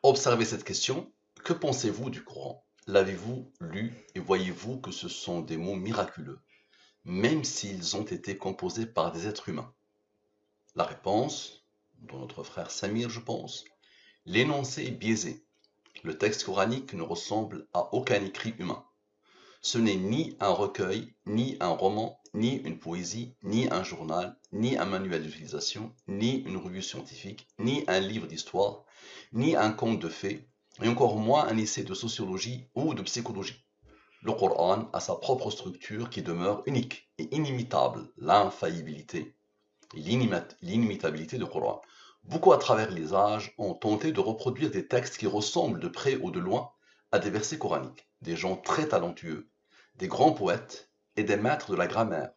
Observez cette question. Que pensez-vous du Coran? L'avez-vous lu et voyez-vous que ce sont des mots miraculeux, même s'ils ont été composés par des êtres humains? La réponse, dont notre frère Samir, je pense, l'énoncé est biaisé. Le texte coranique ne ressemble à aucun écrit humain. Ce n'est ni un recueil, ni un roman, ni une poésie, ni un journal, ni un manuel d'utilisation, ni une revue scientifique, ni un livre d'histoire, ni un conte de fées, et encore moins un essai de sociologie ou de psychologie. Le Coran a sa propre structure qui demeure unique et inimitable, l'infaillibilité et l'inimitabilité du Coran. Beaucoup à travers les âges ont tenté de reproduire des textes qui ressemblent de près ou de loin à des versets coraniques. Des gens très talentueux, des grands poètes et des maîtres de la grammaire.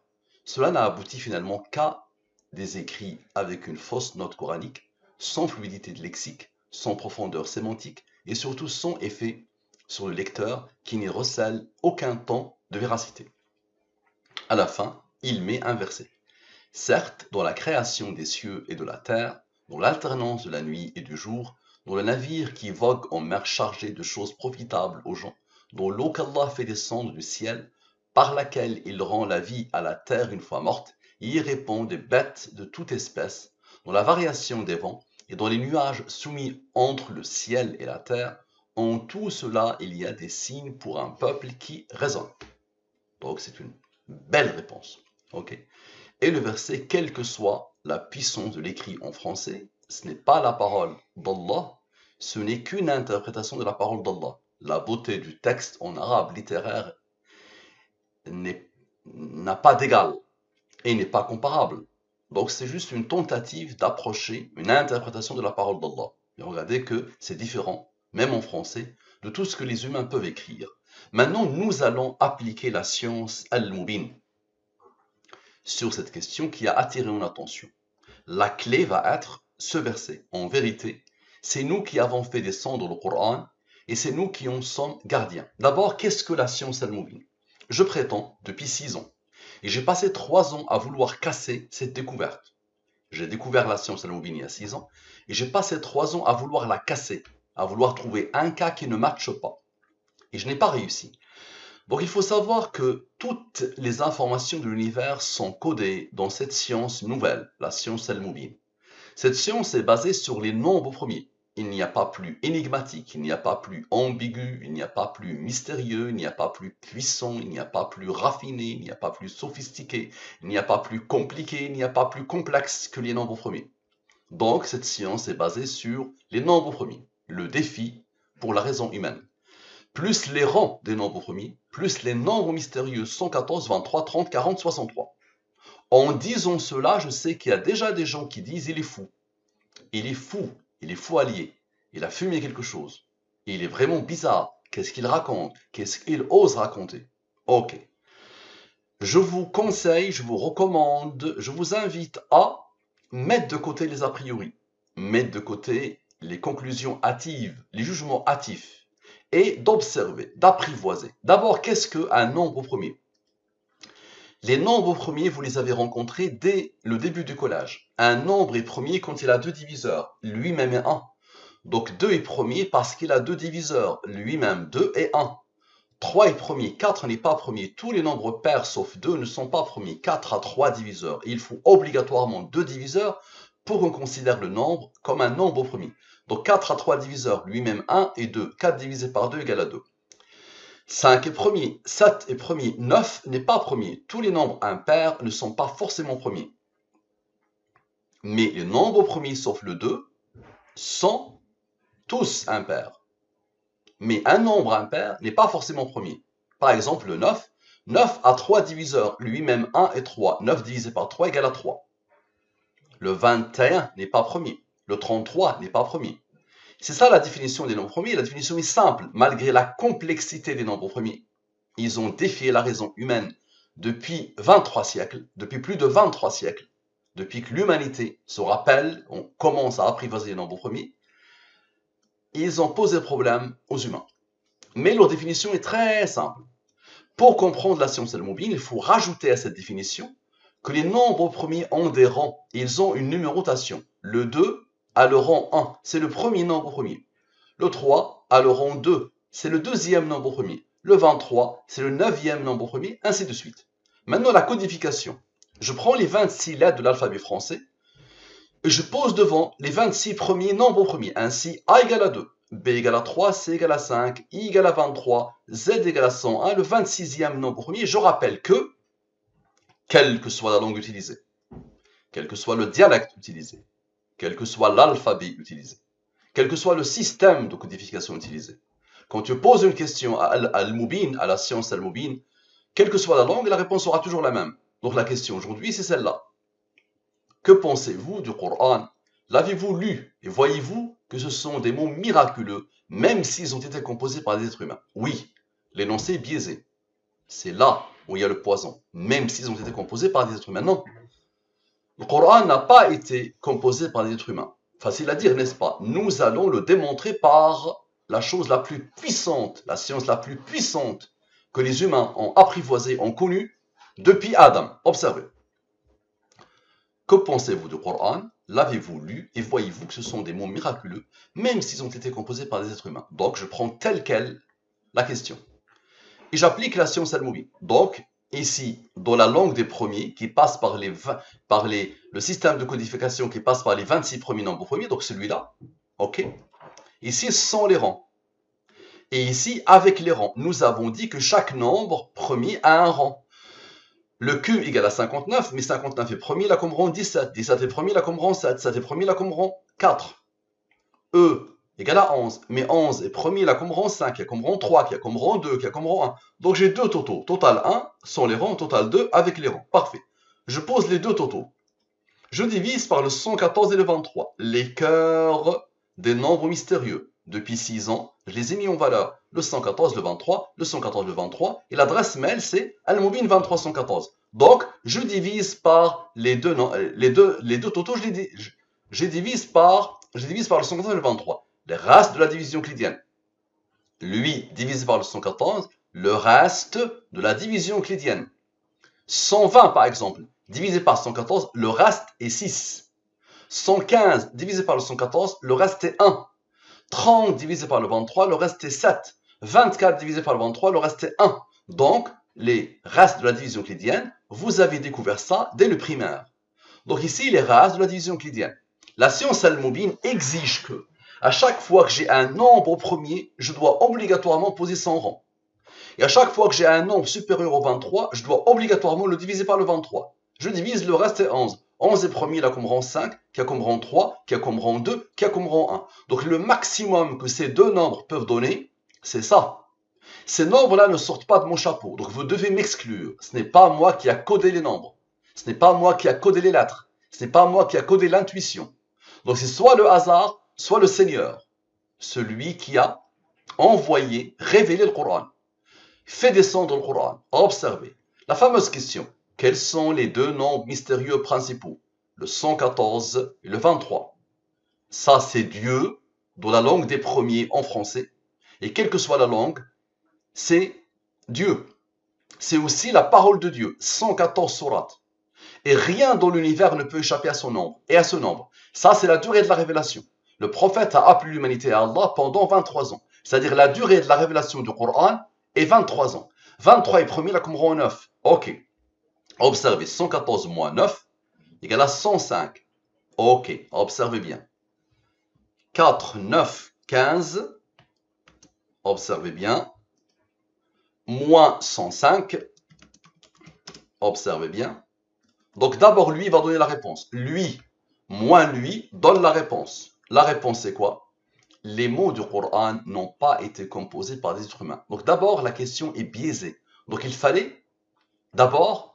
Cela n'a abouti finalement qu'à des écrits avec une fausse note coranique, sans fluidité de lexique, sans profondeur sémantique et surtout sans effet sur le lecteur qui n'y recèle aucun temps de véracité. À la fin, il met un verset. Certes, dans la création des cieux et de la terre, dans l'alternance de la nuit et du jour, dans le navire qui vogue en mer chargée de choses profitables aux gens, dans l'eau qu'Allah fait descendre du ciel, par laquelle il rend la vie à la terre une fois morte, et y répand des bêtes de toute espèce, dans la variation des vents, et dans les nuages soumis entre le ciel et la terre, en tout cela il y a des signes pour un peuple qui raisonne. Donc c'est une belle réponse. Ok. Et le verset, quelle que soit la puissance de l'écrit en français, ce n'est pas la parole d'Allah, ce n'est qu'une interprétation de la parole d'Allah. La beauté du texte en arabe littéraire n'a pas d'égal et n'est pas comparable. Donc c'est juste une tentative d'approcher une interprétation de la parole d'Allah. Et regardez que c'est différent, même en français, de tout ce que les humains peuvent écrire. Maintenant, nous allons appliquer la science al-Mubin sur cette question qui a attiré mon attention. La clé va être ce verset. En vérité, c'est nous qui avons fait descendre le Coran et c'est nous qui en sommes gardiens. D'abord, qu'est-ce que la science al-Mubin? Je prétends depuis 6 ans et j'ai passé 3 ans à vouloir casser cette découverte. J'ai découvert la science al-Mubin il y a 6 ans et j'ai passé 3 ans à vouloir la casser, à vouloir trouver un cas qui ne matche pas. Et je n'ai pas réussi. Donc il faut savoir que toutes les informations de l'univers sont codées dans cette science nouvelle, la science al-Mubin. Cette science est basée sur les nombres premiers. Il n'y a pas plus énigmatique, il n'y a pas plus ambigu, il n'y a pas plus mystérieux, il n'y a pas plus puissant, il n'y a pas plus raffiné, il n'y a pas plus sophistiqué, il n'y a pas plus compliqué, il n'y a pas plus complexe que les nombres premiers. Donc cette science est basée sur les nombres premiers, le défi pour la raison humaine. Plus les rangs des nombres premiers, plus les nombres mystérieux 114, 23, 30, 40, 63. En disant cela, je sais qu'il y a déjà des gens qui disent il est fou. Il est fou, il est fou allié. Il a fumé quelque chose. Il est vraiment bizarre. Qu'est-ce qu'il raconte? Qu'est-ce qu'il ose raconter? Ok. Je vous conseille, je vous recommande, je vous invite à mettre de côté les a priori, mettre de côté les conclusions hâtives, les jugements hâtifs, et d'observer, d'apprivoiser. D'abord, qu'est-ce qu'un nombre premier? Les nombres premiers, vous les avez rencontrés dès le début du collège. Un nombre est premier quand il a deux diviseurs, lui-même est 1. Donc 2 est premier parce qu'il a deux diviseurs, lui-même 2 et 1. 3 est premier, 4 n'est pas premier. Tous les nombres pairs sauf 2 ne sont pas premiers. 4 a 3 diviseurs. Il faut obligatoirement 2 diviseurs pour qu'on considère le nombre comme un nombre premier. Donc 4 a 3 diviseurs, lui-même 1 et 2. 4 divisé par 2 égale à 2. 5 est premier, 7 est premier, 9 n'est pas premier. Tous les nombres impairs ne sont pas forcément premiers. Mais les nombres premiers sauf le 2 sont tous impairs. Mais un nombre impair n'est pas forcément premier. Par exemple, le 9. 9 a 3 diviseurs, lui-même 1 et 3. 9 divisé par 3 égale à 3. Le 21 n'est pas premier. Le 33 n'est pas premier. C'est ça la définition des nombres premiers. La définition est simple, malgré la complexité des nombres premiers. Ils ont défié la raison humaine depuis 23 siècles, depuis plus de 23 siècles, depuis que l'humanité se rappelle, on commence à apprivoiser les nombres premiers, ils ont posé problème aux humains. Mais leur définition est très simple. Pour comprendre la science al-Mubin, il faut rajouter à cette définition que les nombres premiers ont des rangs. Ils ont une numérotation. Le 2 a le rang 1. C'est le premier nombre premier. Le 3 a le rang 2, c'est le deuxième nombre premier. Le 23, c'est le neuvième nombre premier, ainsi de suite. Maintenant, la codification. Je prends les 26 lettres de l'alphabet français et je pose devant les 26 premiers nombres premiers. Ainsi, A égale à 2, B égale à 3, C égale à 5, I égale à 23, Z égale à 101, le 26e nombre premier. Je rappelle que, quelle que soit la langue utilisée, quel que soit le dialecte utilisé, quel que soit l'alphabet utilisé, quel que soit le système de codification utilisé, quand tu poses une question à Al-Mubin, à la science Al-Mubin, quelle que soit la langue, la réponse sera toujours la même. Donc la question aujourd'hui, c'est celle-là. Que pensez-vous du Coran? L'avez-vous lu et voyez-vous que ce sont des mots miraculeux, même s'ils ont été composés par des êtres humains? Oui, l'énoncé est biaisé. C'est là où il y a le poison, même s'ils ont été composés par des êtres humains. Non, le Coran n'a pas été composé par des êtres humains. Facile à dire, n'est-ce pas? Nous allons le démontrer par la chose la plus puissante, la science la plus puissante que les humains ont apprivoisée, ont connue depuis Adam. Observez. Que pensez-vous du Coran? L'avez-vous lu et voyez-vous que ce sont des mots miraculeux, même s'ils ont été composés par des êtres humains? Donc, je prends telle quelle la question. Et j'applique la science al-Mubin. Donc, ici, dans la langue des premiers, qui passe par le système de codification qui passe par les 26 premiers nombres premiers, donc celui-là, ok? Ici, sans les rangs. Et ici, avec les rangs, nous avons dit que chaque nombre premier a un rang. Le Q égale à 59, mais 59 est premier, là comme rang 17. 17 est premier, là comme rang 7. 7 est premier, là comme rang 4. E égale à 11, mais 11 est premier, là comme rang 5, qui a comme rang 3, qui a comme rang 2, qui a comme rang 1. Donc j'ai deux totaux. Total 1 sans les rangs, total 2 avec les rangs. Parfait. Je pose les deux totaux. Je divise par le 114 et le 23, les cœurs des nombres mystérieux. Depuis 6 ans, je les ai mis en valeur. Le 114, le 23, le 114, le 23. Et l'adresse mail, c'est Al-Mubin 2314. Donc, je divise par les deux totaux, je divise par le 114 et le 23. Les restes de la division euclidienne. Lui, divisé par le 114, le reste de la division euclidienne. 120, par exemple, divisé par 114, le reste est 6. 115 divisé par le 114, le reste est 1. 30 divisé par le 23, le reste est 7. 24 divisé par le 23, le reste est 1. Donc, les restes de la division euclidienne, vous avez découvert ça dès le primaire. Donc ici, les restes de la division euclidienne. La science al-Mubin exige que, à chaque fois que j'ai un nombre au premier, je dois obligatoirement poser son rang. Et à chaque fois que j'ai un nombre supérieur au 23, je dois obligatoirement le diviser par le 23. Je divise, le reste est 11. 11 est premier, il a comme rang 5, qui a comme rang 3, qui a comme rang 2, qui a comme rang 1. Donc le maximum que ces deux nombres peuvent donner, c'est ça. Ces nombres-là ne sortent pas de mon chapeau, donc vous devez m'exclure. Ce n'est pas moi qui a codé les nombres. Ce n'est pas moi qui a codé les lettres. Ce n'est pas moi qui a codé l'intuition. Donc c'est soit le hasard, soit le Seigneur. Celui qui a envoyé, révélé le Coran. Fait descendre le Coran. Observez. La fameuse question. Quels sont les deux nombres mystérieux principaux? Le 114 et le 23. Ça, c'est Dieu, dans la langue des premiers en français. Et quelle que soit la langue, c'est Dieu. C'est aussi la parole de Dieu. 114 sourates. Et rien dans l'univers ne peut échapper à son nombre et à ce nombre. Ça, c'est la durée de la révélation. Le prophète a appelé l'humanité à Allah pendant 23 ans. C'est-à-dire la durée de la révélation du Coran est 23 ans. 23 est premier, là comme rang 9. Ok. Observez, 114 moins 9 égale à 105. Ok, observez bien. 4, 9, 15. Observez bien. Moins 105. Observez bien. Donc d'abord, lui va donner la réponse. Lui, moins lui, donne la réponse. La réponse, c'est quoi? Les mots du Coran n'ont pas été composés par des êtres humains. Donc d'abord, la question est biaisée. Donc il fallait d'abord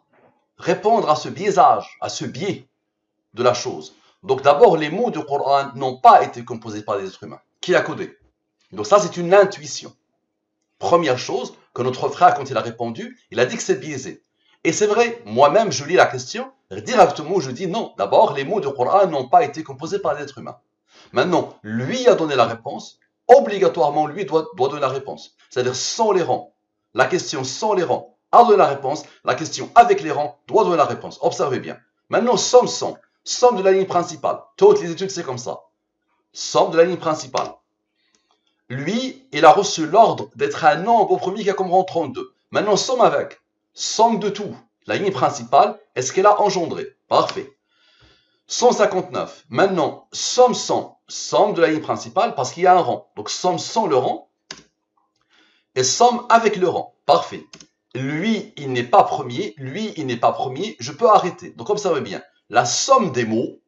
répondre à ce biaisage, à ce biais de la chose. Donc d'abord, les mots du Coran n'ont pas été composés par des êtres humains. Qui a codé? Donc ça, c'est une intuition. Première chose que notre frère, quand il a répondu, il a dit que c'est biaisé. Et c'est vrai, moi-même, je lis la question, directement, je dis non. D'abord, les mots du Coran n'ont pas été composés par des êtres humains. Maintenant, lui a donné la réponse, obligatoirement, lui doit donner la réponse. C'est-à-dire sans les rangs. La question sans les rangs a donné la réponse, la question avec les rangs doit donner la réponse. Observez bien. Maintenant, somme de la ligne principale. Toutes les études, c'est comme ça. Somme de la ligne principale. Lui, il a reçu l'ordre d'être un nombre premier qui a comme rang 32. Maintenant, somme avec. Somme de tout. La ligne principale, est-ce qu'elle a engendré? Parfait. 159. Maintenant, somme 100. Somme de la ligne principale parce qu'il y a un rang. Donc, somme sans le rang. Et somme avec le rang. Parfait. Lui, il n'est pas premier. Lui, il n'est pas premier. Je peux arrêter. Donc, observez bien. La somme des mots,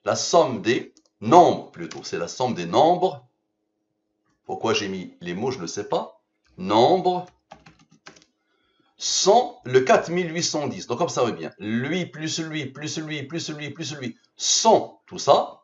la somme des nombres plutôt, c'est la somme des nombres. Pourquoi j'ai mis les mots, je ne sais pas. Nombre 100, le 4810. Donc, observez bien. Lui, plus lui, plus lui, plus lui, plus lui. 100, tout ça.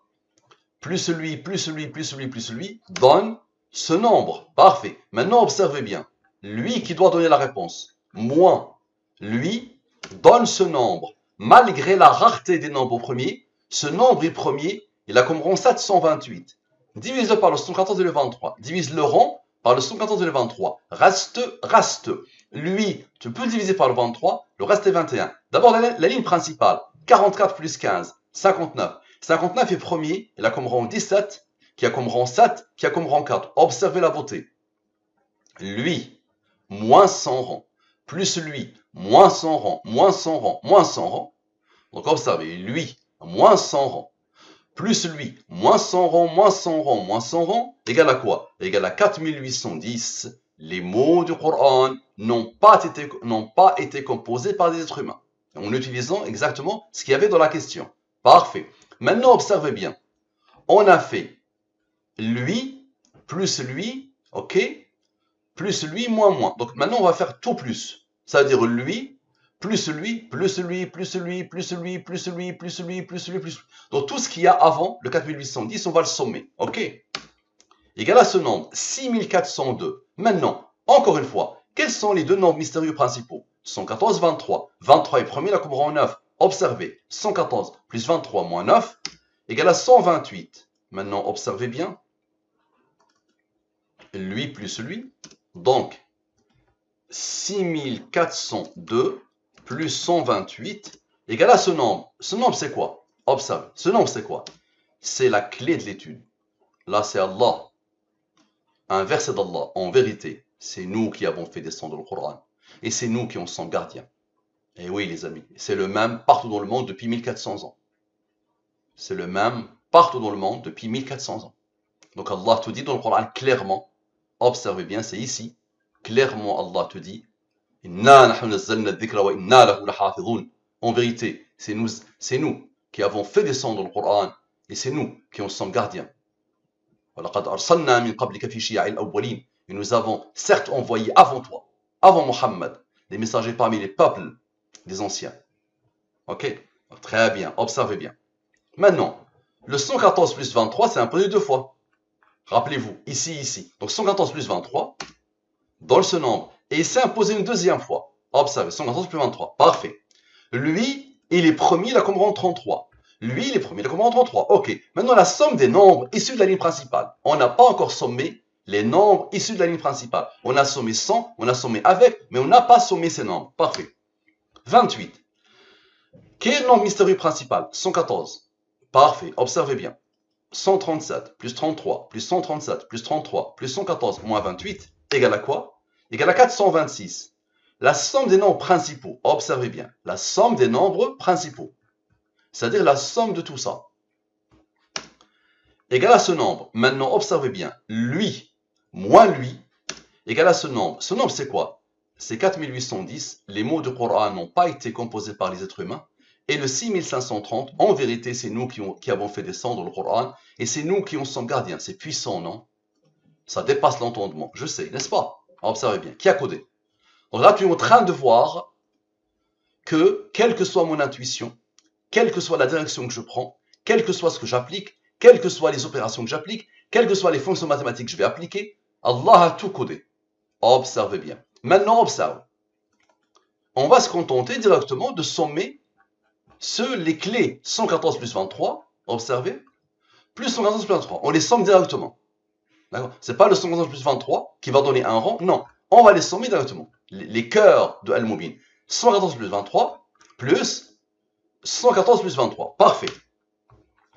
Plus lui, plus lui, plus lui, plus lui, donne ce nombre. Parfait. Maintenant, observez bien. Lui qui doit donner la réponse, moins lui, donne ce nombre. Malgré la rareté des nombres premiers, ce nombre est premier, il a comme rang 728. Divise-le par le 114 et le 23. Divise le rang par le 114 et le 23. Reste. Lui, tu peux le diviser par le 23, le reste est 21. D'abord, la ligne principale, 44 plus 15, 59. 59 est premier, il a comme rang 17, qui a comme rang 7, qui a comme rang 4. Observez la beauté. Lui, moins 100 rangs, plus lui, moins 100 rangs, moins 100 rangs, moins 100 rangs. Donc observez, lui, moins 100 rangs, plus lui, moins 100 rangs, moins 100 rangs, moins 100 rangs, égale à quoi? Égale à 4810. Les mots du Coran n'ont pas été composés par des êtres humains. En utilisant exactement ce qu'il y avait dans la question. Parfait. Maintenant, observez bien. On a fait lui, plus lui, ok, plus lui, moins. Donc maintenant, on va faire tout plus. C'est-à-dire lui, plus lui, plus lui, plus lui, plus lui, plus lui, plus lui, plus lui, plus lui. Donc tout ce qu'il y a avant le 4810, on va le sommer. Ok. Égal à ce nombre, 6402. Maintenant, encore une fois, quels sont les deux nombres mystérieux principaux? 114, 23. 23 est premier, la comme rang 9. Observez, 114 plus 23 moins 9 égale à 128. Maintenant, observez bien. Lui plus lui. Donc, 6402 plus 128 égale à ce nombre. Ce nombre, c'est quoi? Observez. Ce nombre, c'est quoi? C'est la clé de l'étude. Là, c'est Allah. Un verset d'Allah. En vérité, c'est nous qui avons fait descendre le Coran. Et c'est nous qui en sommes gardiens. Et oui, les amis, c'est le même partout dans le monde depuis 1400 ans. C'est le même partout dans le monde depuis 1400 ans. Donc Allah te dit dans le Coran clairement, observez bien, c'est ici, clairement Allah te dit, en vérité, c'est nous qui avons fait descendre le Coran et c'est nous qui en sommes gardiens. Et nous avons certes envoyé avant toi, avant Mohammed, des messagers parmi les peuples des anciens. Ok? Très bien, observez bien. Maintenant, le 114 plus 23, c'est imposé deux fois. Rappelez-vous, ici. Donc 114 plus 23, dans ce nombre. Et il s'est imposé une deuxième fois. Observez, 114 plus 23. Parfait. Lui, il est premier, il a comme rang 33. Lui, il est premier, il a comme rang 33. Ok. Maintenant, la somme des nombres issus de la ligne principale. On n'a pas encore sommé les nombres issus de la ligne principale. On a sommé 100, on a sommé avec, mais on n'a pas sommé ces nombres. Parfait. 28. Quel est le nombre mystérieux principal? 114. Parfait. Observez bien. 137 plus 33 plus 137 plus 33 plus 114 moins 28 égale à quoi? Égale à 426. La somme des nombres principaux, observez bien, la somme des nombres principaux, c'est-à-dire la somme de tout ça, égale à ce nombre. Maintenant, observez bien, lui moins lui égale à ce nombre. Ce nombre, c'est quoi? C'est 4810. Les mots du Coran n'ont pas été composés par les êtres humains. Et le 6530, en vérité, c'est nous qui avons fait descendre le Coran. Et c'est nous qui en sommes gardiens. C'est puissant, non? Ça dépasse l'entendement. Je sais, n'est-ce pas? Observez bien. Qui a codé? Donc là, tu es en train de voir que, quelle que soit mon intuition, quelle que soit la direction que je prends, quel que soit ce que j'applique, quelles que soient les opérations que j'applique, quelles que soient les fonctions mathématiques que je vais appliquer, Allah a tout codé. Observez bien. Maintenant, observe. On va se contenter directement de sommer les clés 114 plus 23, observez, plus 114 plus 23. On les somme directement. D'accord? C'est pas le 114 plus 23 qui va donner un rang. Non, on va les sommer directement. Les cœurs de Al-Mubin. 114 plus 23 plus 114 plus 23. Parfait.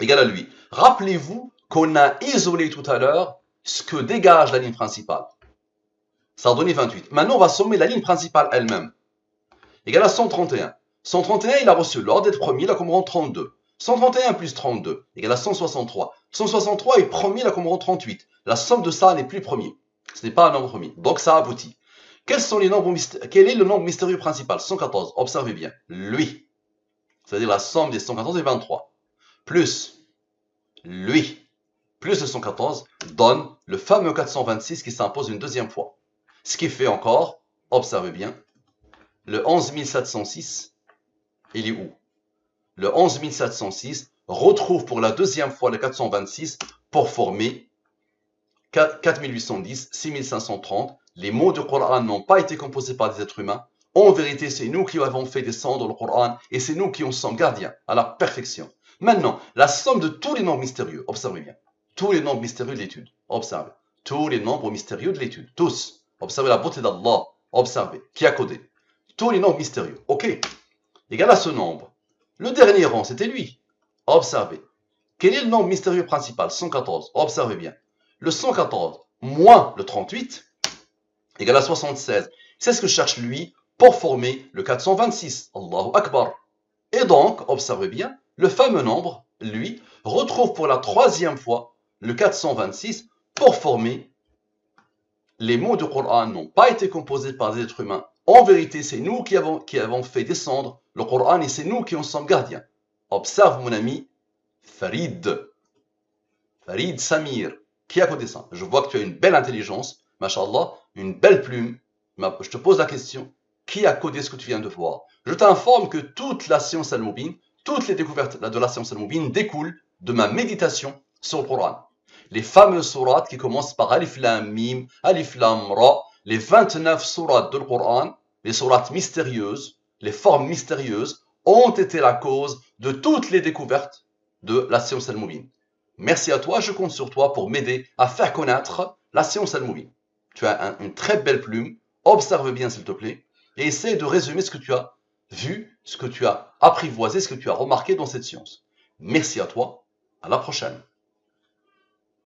Égal à lui. Rappelez-vous qu'on a isolé tout à l'heure ce que dégage la ligne principale. Ça a donné 28. Maintenant, on va sommer la ligne principale elle-même. Égale à 131. 131, il a reçu l'ordre d'être premier, il a comme rang 32. 131 plus 32 égale à 163. 163 est premier, il a comme rang 38. La somme de ça n'est plus premier. Ce n'est pas un nombre premier. Donc ça aboutit. Quel est le nombre mystérieux principal? 114. Observez bien. Lui. C'est-à-dire la somme des 114 et 23. Plus lui. Plus le 114 donne le fameux 426 qui s'impose une deuxième fois. Ce qui fait encore, observez bien, le 11706, il est où? Le 11706 retrouve pour la deuxième fois le 426 pour former 4810, 6530. Les mots du Coran n'ont pas été composés par des êtres humains. En vérité, c'est nous qui avons fait descendre le Coran et c'est nous qui en sommes gardiens à la perfection. Maintenant, la somme de tous les nombres mystérieux, observez bien, tous les nombres mystérieux de l'étude, observez, tous les nombres mystérieux de l'étude, tous. Observez la beauté d'Allah, observez, qui a codé. Tous les nombres mystérieux, ok, égal à ce nombre. Le dernier rang, c'était lui. Observez. Quel est le nombre mystérieux principal? 114. Observez bien. Le 114 moins le 38 égale à 76. C'est ce que cherche lui pour former le 426. Allahu Akbar. Et donc, observez bien, le fameux nombre, lui, retrouve pour la troisième fois le 426 pour former les mots du Coran n'ont pas été composés par des êtres humains. En vérité, c'est nous qui avons fait descendre le Coran et c'est nous qui en sommes gardiens. Observe mon ami Farid Samir, qui a codé ça. Je vois que tu as une belle intelligence, mashallah, une belle plume. Je te pose la question, qui a codé ce que tu viens de voir? Je t'informe que toute la science al-Mubin, toutes les découvertes de la science al-Mubin découlent de ma méditation sur le Coran. Les fameuses sourates qui commencent par Alif Lam Mim, Alif Lam Ra, les 29 sourates du Coran, les sourates mystérieuses, les formes mystérieuses, ont été la cause de toutes les découvertes de la science al-Mubin. Merci à toi, je compte sur toi pour m'aider à faire connaître la science al-Mubin. Tu as une très belle plume, observe bien s'il te plaît, et essaie de résumer ce que tu as vu, ce que tu as apprivoisé, ce que tu as remarqué dans cette science. Merci à toi, à la prochaine.